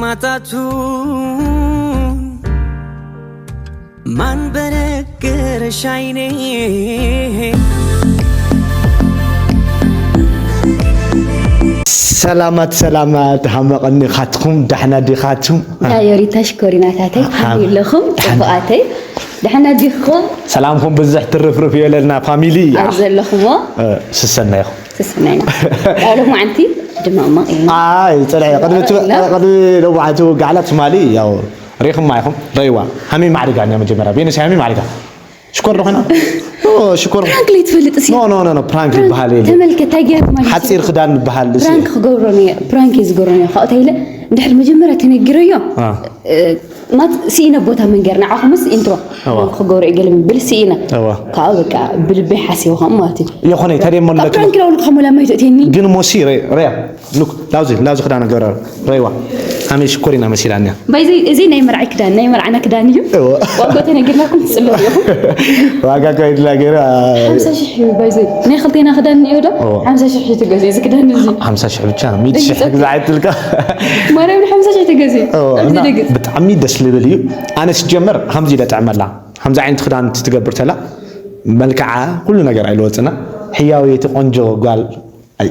ማጣቱ ማን በነገረሽ አይኔ سلامات همقني خاتكم دحنا دي خاتم يا يوريتاش كوريناتاتي حبي لكم فؤاتي دحنا ديكم سلامكم بزح ترفرف يلنا فاميلي ارزل لكم سسنايكم سسناينا قالوا ما انتي دماما طلع قد لو بعتو قعلت مالي يا ريخم معكم ريوا همي معركه انا مجمره بيني همي معركه شكر هنا شكر برانك لي تفلت اسي نو برانك بحالي تملك تاجيت مالي حصير خدان بحال برانك خغورني برانك يزغورني خاطيله دحر مجمره تنغريو ما سينا بوتا منغرنا عخمس انترو خغور يقلم بالسينا كابكا بالبي حسيوهم ماتي يا خوني تاري مول لك برانك لو خمولا ما يتيني جن موسي ريا لوك لازم خدان غرر ريوا همي شكرنا مسيلانيا باي زي نيمر عكدان نيمر عنا كدانيو واقو تنغرناكم تسلميو واقا كايد لاغيرا 50 شح باي زي ني خلطينا خدان يودا 50 شح تغزي زكدان زي 50 شح ብቻ 100 شح زعيتلك ما انا 50 شح تغزي بتعمي دس لبليو انا سجمر همزي لا تعملها همزه عين خدان تتغبر تلا ملكعه كل ነገር አይልወጽና ህያውየት ቆንጆ ጓል አይ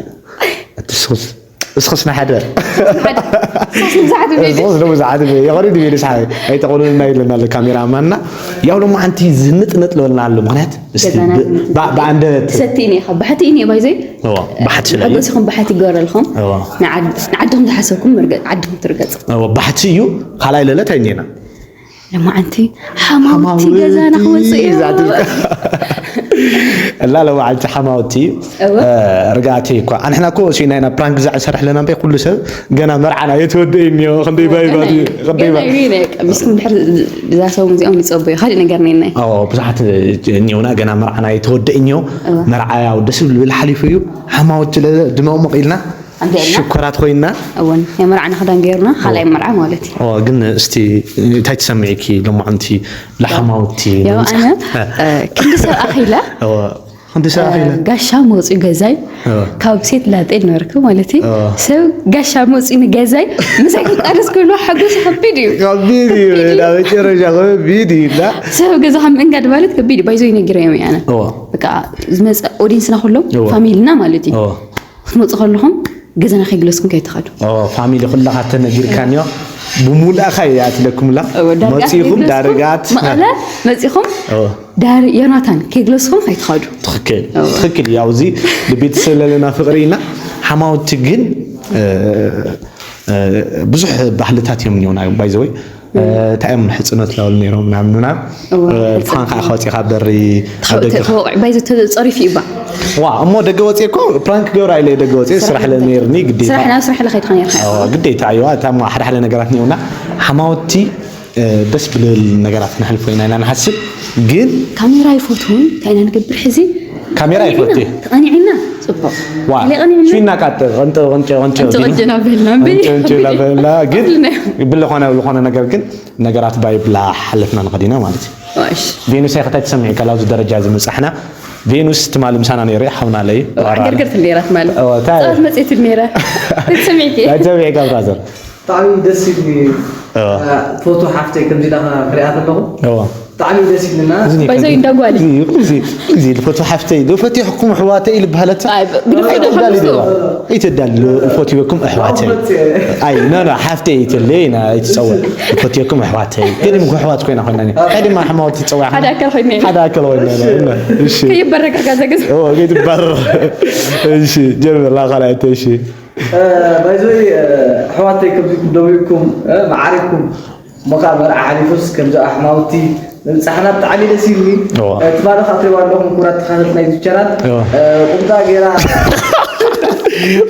اسخصنا حدا اسخص زعاد بي يغري دي لسعي اي تقولون ما يلنا الكاميرا مالنا ياو لما انت زنط لنا له معنات بعند ستيني خبحتيني باي زي بحث لا بسكم بحثي غور لكم نعدهم تحسبكم عدهم ترقص بحثيو خلاي لله تاينينا لما انت حمامتي غزانا خوصي لا لو على حماوتي رجعتي كو احنا كو شينا برانك زع شرح لنا بي كل شيء قنا مرعنا يتودينيو خندي باي بادي خندي باي مسكم دحر ذا سو مزيون يصبي خلي نغرنينا بصحت نيونا قنا مرعنا يتودينيو مرعايا ودس بالحليفيو حماوتي دمو مقيلنا شكرات خوينا اون يا مرعنا خدان غيرنا خلاي مرعا مالتي قلنا استي تاي تسمعيكي لما انت لحماوتي يا انا كنت سو اخيله كنت سو اخيله غاشا موصي غزاي كاب سيت لاطيد نورك مالتي سو غاشا موصي غزاي مسك قرس كله حقوس حبيديو لا بجرجا فيديو لا سو غزا هم انقد مالت كبيدي بايزو ينغريمي انا بقى زمص اودينسنا كلهم فاميلنا مالتي خمص كلهم جزنا خيجلسكم كي تخدو فاميلي كلها تنجير كانيو بمولا خيات لكم لا مصيهم دارجات مصيهم دار يوناتان كيجلسكم كي تخدو تخكل ياوزي لبيت سللنا فقرينا حماوت جن بزح بحلتات يومنا باي زوي تأمن حصنت لول نيرو نعمنا فانخ اخوتي خبري بايزو تصريف يبا وا امو دغوصي كو برانك غور ايله دغوصي سرح لنيرني غدي سرح لخيت خنير غديت ايوا تام واحد حل نغرات نيونا حماوتي بس بالنغرات نحلفوينا انا حسب جن كاميرا يفوتون تاينا نقبر حزي كاميرا يفوتي قانعنا صبا وا فينا كات انت جنا بلا جن بالخونه نغر كن نغرات باي بلا حلفنا نقدينا مالتي واش فينوس يختي تسمعي كلاوز درجه زمصحنا فينوس تمال مسانا نيري حونا لي قرقرت النيرات مال صار مصيت النيره تسمعيكي تسمعي كابرازر طعمي دسيني فوتو حفتي كم زيدا قريات له طعمي دسيننا بايزو يندغوالي زي الفوتو حفتي دو فتي حكم حواتي لبهلت يتدال الفوتو يكم احواتي اي لا حفتي يتلينا يتصور الفوتو يكم احواتي كلم حوات كوينا خلاني قديم ما حماوتي تصور حدا كل خيني حدا كل وين ايش كي يبرك كذا يتبر ايش جرب لا غلط ايش بايزوي حواتي كم دويكم معارككم مقابر عارفوس كم جاء حماوتي صحنا تعالي لسيني تبارك خاطري والله كرات خاطرنا يتشرات قمتا غيرا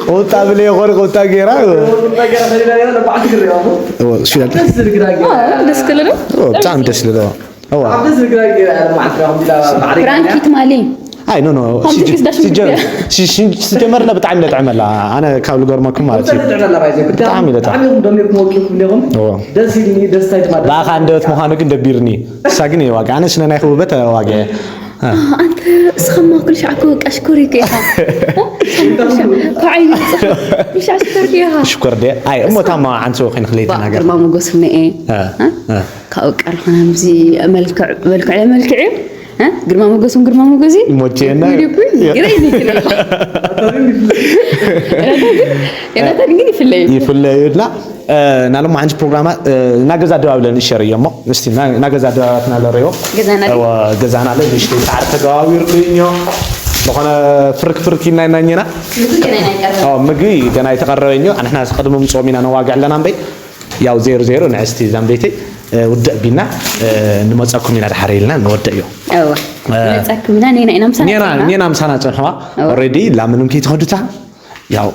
قمتا بلي غور قمتا غيرا خلينا بعد كريامو شو دس كله بتاعم دس له عبد الزقراق انا ما اعرف فرانكيت مالي اي نو سجمرنا بتعمل تعمل انا كاول غورماكم مالتي بتعمل دمك موقفكم لهم دسيني دستايت ما لا خاندت مهانو كن دبيرني ساغني واغ انا شنو نايخو بتا واغ أنت سخما كل شعكو أشكرك يا كعيني كل شيء أشكرك يا شكر دي أي أمو تاما عن سوق خين خليتنا بقدر ما مقصنا إيه كأوكر خنا مزي ملك ها قرما مقصي موجينا يريني كده أنا تاني في الليل لا نعلم عن برنامج نجزا دواولا نشري يوم نستي نجزا دواتنا لريو جزانا له نشتي تعرف تجاوير كينيو لقنا فركينا نانينا مجي كنا يتقربينيو أنا سقدم من صومينا نواقع لنا بي ياو 0-0 نعستي زنبيتي ودأ بينا نمسكم من الحريلنا نودأ يوم نمسكم من نينا مسانا تنحوا already لا منهم كي تهدوتا ياو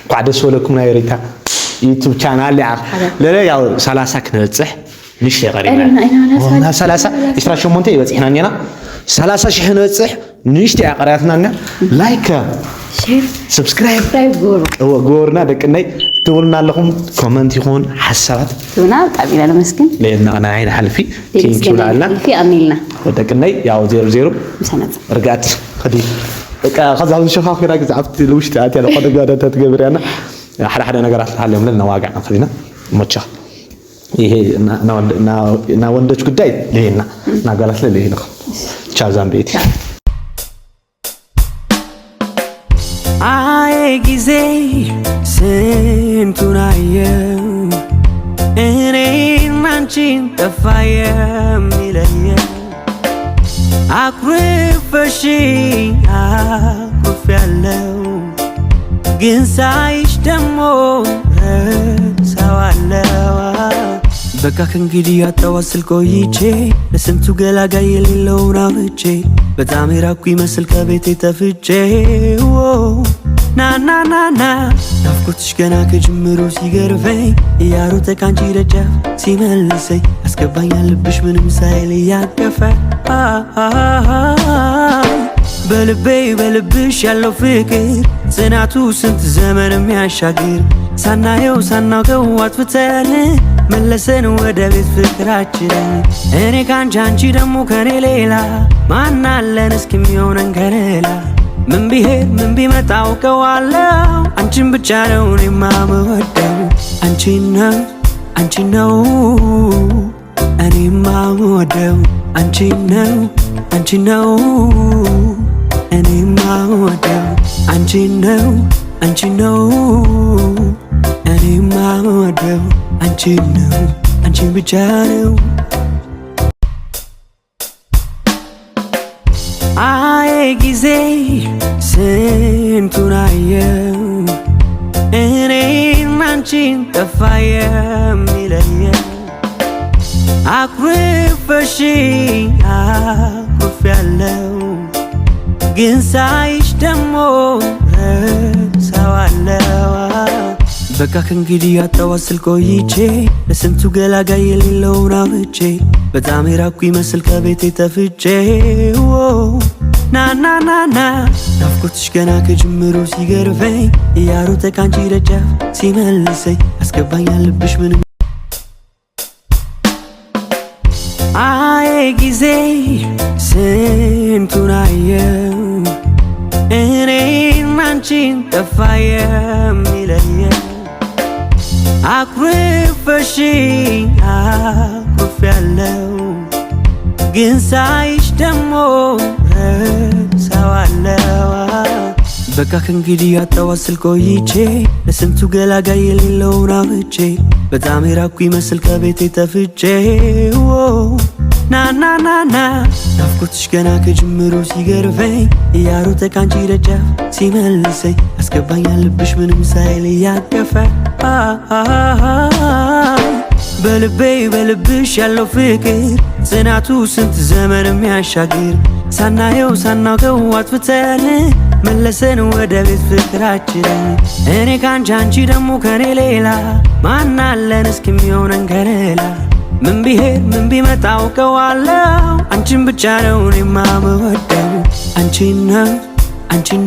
قاعد سولكم نايريتا يوتيوب شانل لا ياو 30 كنصح نشي غريبه 30 يسرا مونتي يبصحنا نينا 30 شي نصح نشتي قراتنا لايك شير سبسكرايب هو غورنا دقناي تقولنا لكم كومنت يكون حسابات تونا قابيلا لمسكن لان انا عين حلفي تينكيو لنا في اميلنا ودقناي ياو 0-0 مسنات رجعت خدي خذا نشوفها في راجع عبت لوشت اتي على قد قاعده تتقبر انا حدا ነገራት አለም ለና ዋጋ አፍሪና ሞቻ ይሄ ና ወንዶች ጉዳይ ለሄና ናጋላት ለሄ ነው ቻዛም ቤት አይ ጊዜ ስንቱን አየው እኔ ማንቺን ተፋየም ይለየ አኩርፈሽ አኩርፊያለው ግን ሳይሽ ደሞ ረሳዋለዋ በቃ ከእንግዲህ አጣዋስል ቆይቼ ለስንቱ ገላጋይ የሌለውን አውርቼ በጣም የራኩ ይመስል ከቤቴ ተፍቼ ናናናና ናፍቆትሽ ገና ከጅምሮ ሲገርፈኝ እያሮጠ ካንቺ ደጃፍ ሲመልሰኝ አስገባኛል ልብሽ ምንም ሳይል እያቀፈ በልብሽ ያለው ፍቅር ጽናቱ ስንት ዘመን የሚያሻግር ሳናየው ሳናውቀው አጥፍተን መለሰን ወደ ቤት ፍቅራችን እኔ ካንቺ አንቺ ደግሞ ከኔ ሌላ ማን አለን እስኪሚሆነን ከሌላ ምን ቢሄድ ምን ቢመጣ አውቀዋለሁ አንቺን ብቻ ነው እኔማ የምወደው አንቺን ነው እኔማ የምወደው አንቺን ነው እኔማ የምወደው አንቺን ነው እኔማ የምወደው አንቺን ብቻ ነው አይ ጊዜ ስንቱን አየው እኔ አንቺን ተፋየም ይለየ አኩርፈሽ አኩርፊያለው ግን ሳይሽ ደሞ ረሳዋለዋ በቃ ከእንግዲህ አጣዋስል ቆይቼ ለስንቱ ገላጋይ የሌለውን አውርቼ በጣም የራኩ ይመስል ከቤቴ ተፍቼ ናናናና ናፍቆትሽ ገና ከጅምሮ ሲገርፈኝ እያሮጠ ካንቺ ደጃፍ ሲመልሰኝ አስገባኛል ልብሽ ምንም አይ ጊዜ ስንቱን አየው እኔ አንቺን ተፋየም ይለየ አኩርፈሽ አኩርፊያለው ግን ሳይሽ ደሞ ረሳዋለዋ በቃ ከእንግዲህ አጣዋስል ቆይቼ ለስንቱ ገላጋይ የሌለውን አውርቼ በጣም የራኩ ይመስል ከቤቴ ተፍቼ ናናናና ናፍቆትሽ ገና ከጅምሮ ሲገርፈኝ እያሮጠ ካንቺ ደጃፍ ሲመልሰኝ አስገባኛል ልብሽ ምንም ሳይል እያቀፈ በልብሽ ያለው ፍቅር ጽናቱ ስንት ዘመን የሚያሻግር ሳናየው ሳናውቀው አጥፍተን መለሰን ወደ ቤት ፍቅራችን እኔ ካንቺ አንቺ ደግሞ ከኔ ሌላ ማን አለን እስኪሚሆነን ከሌላ ምን ቢሄድ ምን ቢመጣ አውቀዋለሁ አንቺን ብቻ ነው እኔማ የምወደው አንቺን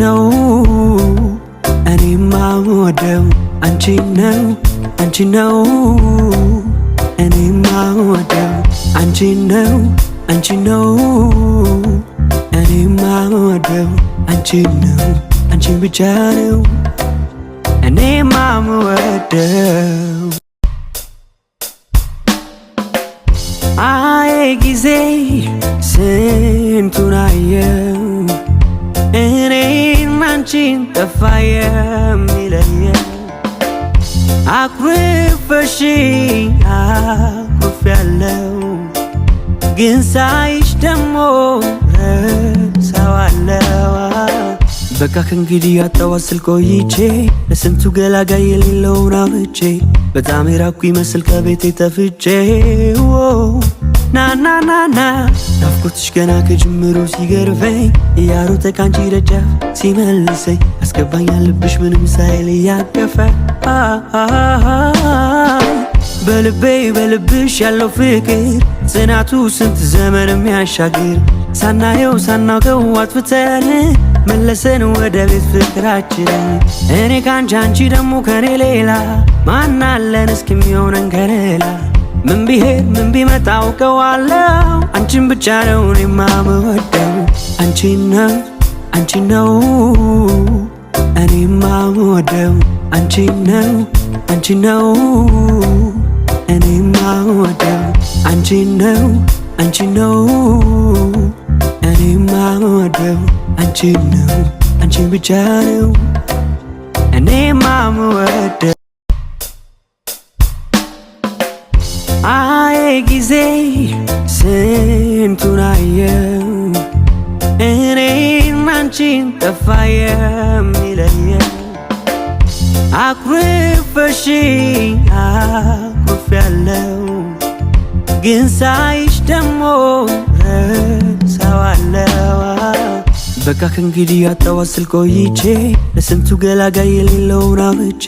ነው እኔማ የምወደው አንቺን ነው እኔማ የምወደው አንቺን ነው እኔማ የምወደው አንቺን ነው አንቺን ብቻ ነው እኔማ የምወደው አይ ጊዜ ስንቱን አየው እኔን አንቺን ጠፋ የሚለየው አኩርፈሽኝ አኩርፌያለሁ ግን ሳይሽ ደሞ ረሳዋለሁ በቃ ከእንግዲህ ያጣዋስል ቆይቼ ለስንቱ ገላጋይ የሌለውን አውርቼ በጣም የራኩ ይመስል ከቤቴ ተፍቼ ናናናና ናፍቆትሽ ገና ከጅምሮ ሲገርፈኝ እያሮጠ ካንቺ ደጃፍ ሲመልሰኝ አስገባኛል ልብሽ ምንም ሳይል እያቀፈ በልብሽ ያለው ፍቅር ጽናቱ ስንት ዘመን የሚያሻግር ሳናየው ሳናውቀው አጥፍተን መለሰን ወደ ቤት ፍቅራችን እኔ ካንቺ አንቺ ደሞ ከኔ ሌላ ማናለን እስኪሚሆነን ከሌላ ምን ቢሄድ ምን ቢመጣ አውቀዋለሁ አንቺን ብቻ ነው እኔማ የምወደው አንቺን ነው እኔማ የምወደው አንቺን ነው እኔማ የምወደው አንቺን ነው እኔማ የምወደው አንቺን ነው አንቺን ብቻ ነው እኔማ የምወደው አይ ጊዜ ስንቱን አየው እኔን አንቺን ጠፋ የሚለየው አኩርፈሽኝ አኩርፌያለሁ ግን ሳይሽ ደሞ ረሳዋለሁ በቃ ከእንግዲህ ያጣዋስል ቆይቼ ለስንቱ ገላጋይ የሌለውን አውርቼ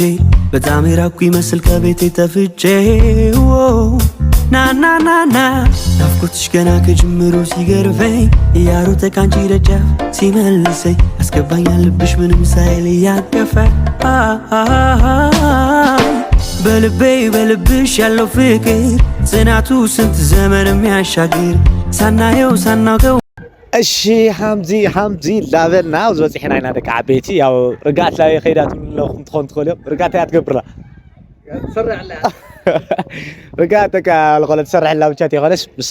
በጣም የራኩ ይመስል ከቤቴ ተፍቼ ናናናና ናፍቆትሽ ገና ከጅምሮ ሲገርፈኝ እያሮጠ ካንቺ ደጃፍ ሲመልሰኝ አስገባኛል ልብሽ ምንም ሳይል እያቀፈ በልብሽ ያለው ፍቅር ጽናቱ ስንት ዘመን የሚያሻግር ሳናየው ሳናውቀው እሺ ሐምዚ ላበልና ዝበፅሕና ኢና ደቂ ዓበይቲ ያው ርጋት ላይ ከይዳት ለኹም ትኾን ትኽእሉ ርጋት እያ ትገብርላ ትሰርዕላ ርጋት ደቂ ልቆለ ትሰርሕላ ብቻ ተይኮነስ ምስ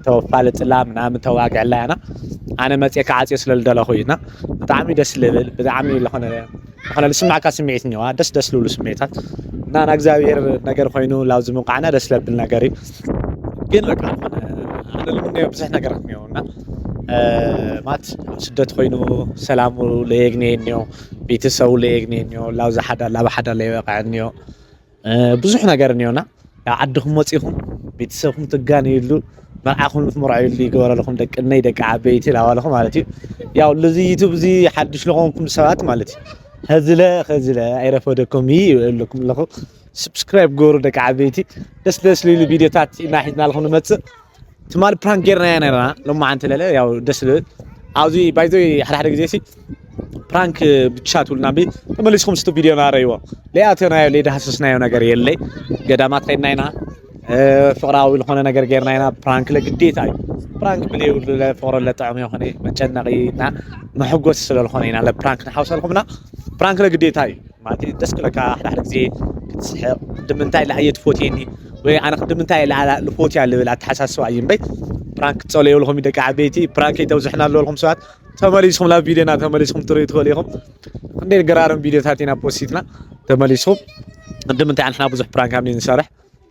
ተፋልጥላ ምናምን ተዋግዕላ ያና ኣነ መፅአ ክዓፅዮ ስለልደለኹ ኢና ብጣዕሚ ደስ ልብል ብጣዕሚ ዝኾነ ልስማዕካ ስምዒት እኒዋ ደስ ዝብሉ ስምዒታት እና እግዚኣብሔር ነገር ኮይኑ ላብዚ ምውቃዕና ደስ ለብል ነገር እዩ ግን በቃ ኣነ ልምነዮ ብዙሕ ነገራት እኒኦና ማት ስደት ኮይኑ ሰላሙ ለየግኔ እኒኦ ቤተሰቡ ለየግኔ እኒኦ ላብዚ ላብ ሓዳ ለይበቃዕ እኒኦ ብዙሕ ነገር እኒኦና ዓድኹም መፂኹም ቤተሰብኩም ትጋነይሉ መርዓኹም ትምርዓዩሉ ይገበረልኹም ደቅነይ ደቂ ዓበይቲ ላባለኹም ማለት እዩ ያው ለዚ ዩቱብ እዚ ሓድሽ ለኾንኩም ሰባት ማለት እዩ ከዝለ ኣይረፈደኩም ይብለኩም ኣለኹ ሰብስክራይብ ገበሩ ደቂ ዓበይቲ ደስ ዝብሉ ቪድዮታት ኢና ሒዝና ለኹም ንመፅእ ትማል ፕራንክ ጌርና ነርና ሎማዓንቲ ለለ ያው ደስ ልብል ኣብዚ ባይዞ ሓደ ግዜ ሲ ፕራንክ ብቻ ትብልና ቢ ተመሊስኩም ስቱ ቪድዮ ናረይዎ ለያተናዮ ለዳህስስናዮ ነገር የለይ ገዳማት ከይድና ኢና ፍቅራዊ ዝኾነ ነገር ጌርና ኢና ፕራንክ ለግዴታ እዩ ፕራንክ ብለይ ለፍቅሮ ለጥዕሙ ይኾነ መጨነቂና መሕጎስ ስለልኾነ ኢና ለፕራንክ ንሓውሰልኩምና ፕራንክ ለግዴታ እዩ ማለት ደስ ክለካ ሓደ ግዜ ክትስሕቕ ድምንታይ ለኣየት ፎቴኒ ወይ ኣነ ድምንታይ ለፎትያ ልብል ኣተሓሳስባ እዩ እምበይ ፕራንክ ትፀለዩ ለኹም ደቂ ዓበይቲ ፕራንክ ይተውዝሕና ኣለኩም ሰባት ተመሊስኩም ላብ ቪድዮና ተመሊስኩም ትርእዩ ትኽእሉ ኢኹም ክንደይ ገራርም ቪድዮታት ኢና ፖስቲትና ተመሊስኩም ድምንታይ ኣንሕና ብዙሕ ፕራንክ ኣብኒ ንሰርሕ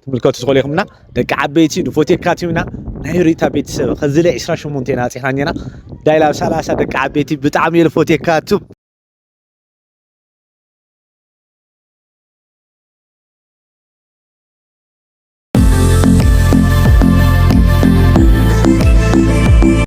ትምልከቱ ትኽእሉ ኢኹምና ደቂ ዓበይቲ ንፎቴካ ትዩና ናይ ሪታ ቤተሰብ ከዝለ 28 ኢና ፅሓኛና ዳይላብ 30 ደቂ ዓበይቲ ብጣዕሚ የለ ፎቴካ ቱ